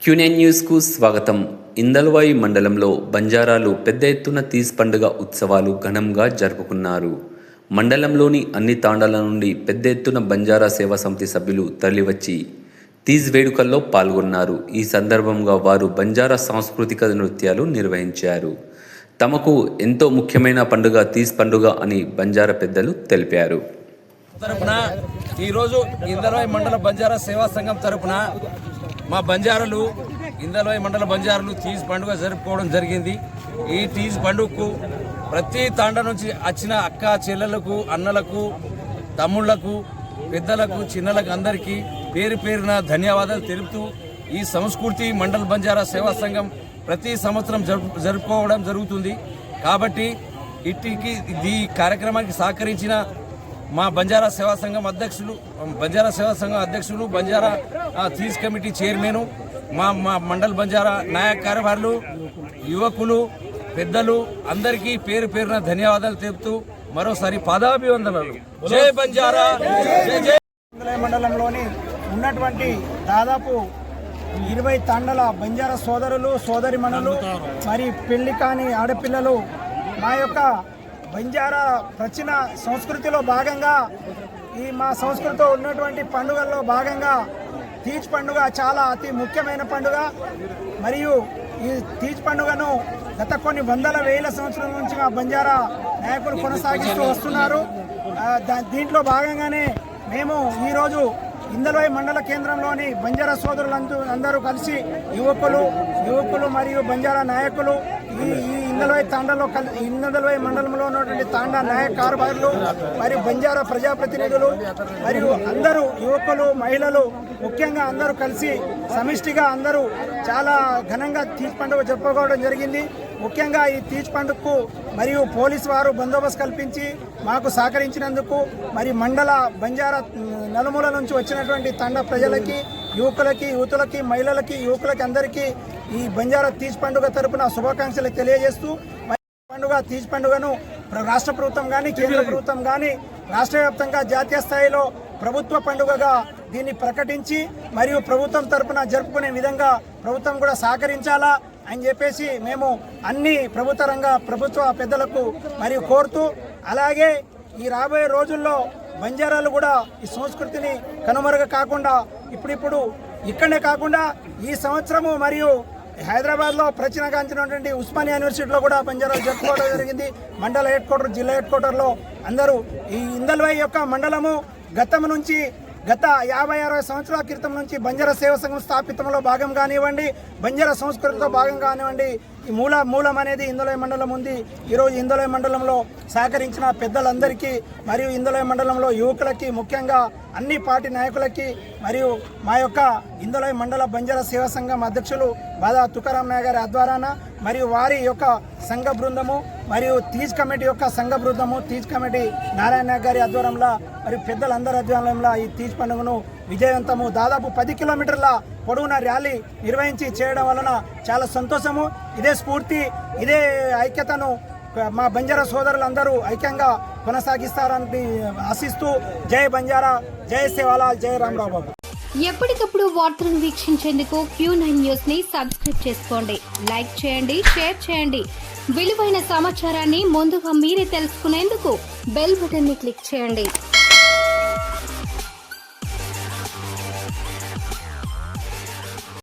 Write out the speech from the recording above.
Quinine న్యూస్కు స్వాగతం. ఇందల్వాయి మండలంలో బంజారాలు పెద్ద ఎత్తున తీజ్ పండుగ ఉత్సవాలు ఘనంగా జరుపుకున్నారు. మండలంలోని అన్ని తాండాల నుండి పెద్ద ఎత్తున బంజారా సేవా సమితి సభ్యులు తరలివచ్చి తీజ్ వేడుకల్లో పాల్గొన్నారు. ఈ సందర్భంగా వారు బంజారా సాంస్కృతిక నృత్యాలు నిర్వహించారు. తమకు ఎంతో ముఖ్యమైన పండుగ తీజ్ పండుగ అని బంజారా పెద్దలు తెలిపారు. తరపున ఈరోజు ఇందల్వాయి మండల బంజారా సేవా సంఘం తరపున మా బంజారాలు ఇందల్వాయి మండల బంజారాలు తీజ్ పండుగ జరుపుకోవడం జరిగింది. ఈ తీజ్ పండుగకు ప్రతి తాండ నుంచి వచ్చిన అక్క చెల్లెలకు, అన్నలకు, తమ్ముళ్లకు, పెద్దలకు, చిన్నలకు అందరికీ పేరు పేరున ధన్యవాదాలు తెలుపుతూ ఈ సంస్కృతి మండల బంజారా సేవా సంఘం ప్రతి సంవత్సరం జరుపుకోవడం జరుగుతుంది. కాబట్టి ఈ కార్యక్రమానికి సహకరించిన మా బంజారా సేవా సంఘం అధ్యక్షులు బంజారా తీజ్ కమిటీ చైర్మన్, మా మండల్ బంజారా నాయక కార్యవర్గాలు, యువకులు, పెద్దలు అందరికీ పేరు పేరున ధన్యవాదాలు తెలుపుతూ మరోసారి పాదాభివందనలు. జై బంజారా, జై జై. మండలంలోని ఉన్నటువంటి దాదాపు 20 తాండల బంజారా సోదరులు, సోదరిమణులు, మరి పెళ్లి కాని ఆడపిల్లలు మా యొక్క బంజారా ప్రాచీన సంస్కృతిలో భాగంగా మా సంస్కృతిలో ఉన్నటువంటి పండుగల్లో భాగంగా తీజ్ పండుగ చాలా అతి ముఖ్యమైన పండుగ. మరియు ఈ తీజ్ పండుగను గత కొన్ని వందల వేల సంవత్సరాల నుంచి మా బంజారా నాయకులు కొనసాగిస్తూ వస్తున్నారు. దీంట్లో భాగంగానే మేము ఈరోజు ఇందల్వాయి మండల కేంద్రంలోని బంజారా సోదరులందరూ కలిసి యువకులు మరియు బంజారా నాయకులు ఈ ఇందల్వాయి మండలంలో ఉన్నటువంటి తాండా నాయక కార్యవర్గాలు మరియు బంజారా ప్రజాప్రతినిధులు మరియు అందరూ యువకులు, మహిళలు ముఖ్యంగా అందరూ కలిసి సమిష్టిగా అందరూ చాలా ఘనంగా తీజ్ పండుగ జరుపుకోవడం జరిగింది. ముఖ్యంగా ఈ తీజ్ పండుగకు మరియు పోలీసు వారు బందోబస్తు కల్పించి మాకు సహకరించినందుకు, మరి మండల బంజారా నలుమూల నుంచి వచ్చినటువంటి తండ ప్రజలకి, యువతులకి, మహిళలకి, యువకులకి అందరికీ ఈ బంజారా తీజ్ పండుగ తరపున శుభాకాంక్షలు తెలియజేస్తూ తీజ్ పండుగను రాష్ట్ర ప్రభుత్వం కానీ, కేంద్ర ప్రభుత్వం కానీ, రాష్ట్ర వ్యాప్తంగా జాతీయ స్థాయిలో ప్రభుత్వ పండుగగా దీన్ని ప్రకటించి మరియు ప్రభుత్వం తరపున జరుపుకునే విధంగా ప్రభుత్వం కూడా సహకరించాలా అని చెప్పేసి మేము అన్ని ప్రభుత్వ పెద్దలకు మరియు కోరుతూ, అలాగే ఈ రాబోయే రోజుల్లో బంజారాలు కూడా ఈ సంస్కృతిని కనుమరుగ కాకుండా ఇప్పుడు ఇక్కడనే కాకుండా ఈ సంవత్సరము మరియు హైదరాబాద్లో ప్రచురణగాంచినటువంటి ఉస్మానియా యూనివర్సిటీలో కూడా బంజారాలు జరుపుకోవడం జరిగింది. మండల హెడ్ క్వార్టర్, జిల్లా హెడ్ క్వార్టర్లో అందరూ ఈ ఇందల్వాయి యొక్క మండలము గత 50-60 సంవత్సరాల క్రితం నుంచి బంజారా సేవా సంఘం స్థాపితంలో భాగం కానివ్వండి, బంజారా సంస్కృతిలో భాగం కానివ్వండి, ఈ మూలం అనేది ఇందల్వాయి మండలం ఉంది. ఈరోజు ఇందల్వాయి మండలంలో సహకరించిన పెద్దలందరికీ మరియు ఇందల్వాయి మండలంలో యువకులకి, ముఖ్యంగా అన్ని పార్టీ నాయకులకి మరియు మా యొక్క ఇందల్వాయి మండల బంజారా సేవా సంఘం అధ్యక్షులు బాదా తుకారాం నాయక్ గారి ఆధ్వర్యాన మరియు వారి యొక్క సంఘ బృందము మరియు తీజ్ కమిటీ యొక్క సంఘ బృందము, తీజ్ కమిటీ నారాయణ నాయక్ గారి ఆధ్వర్యంలో మరియు పెద్దలందరి ఆధ్వర్యంలో ఈ తీజ్ పండుగను విజయవంతము దాదాపు 10 కిలోమీటర్ల పొడవున ర్యాలీ నిర్వహించి చేయడం వలన చాలా సంతోషము. ఇదే స్ఫూర్తి, ఇదే ఐక్యతను మా బంజారా సోదరులందరూ ఐక్యంగా కొనసాగిస్తారని ఆశిస్తూ జై బంజారా, జై సేవాలాల్, జై రామరావు బాబు. ఎప్పటికప్పుడు వార్తలను వీక్షించేందుకు Q9 న్యూస్ ని సబ్స్క్రైబ్ చేసుకోండి, లైక్ చేయండి, షేర్ చేయండి. విలువైన సమాచారాన్ని ముందుగా మీరే తెలుసుకునేందుకు బెల్ బటన్ ని క్లిక్ చేయండి.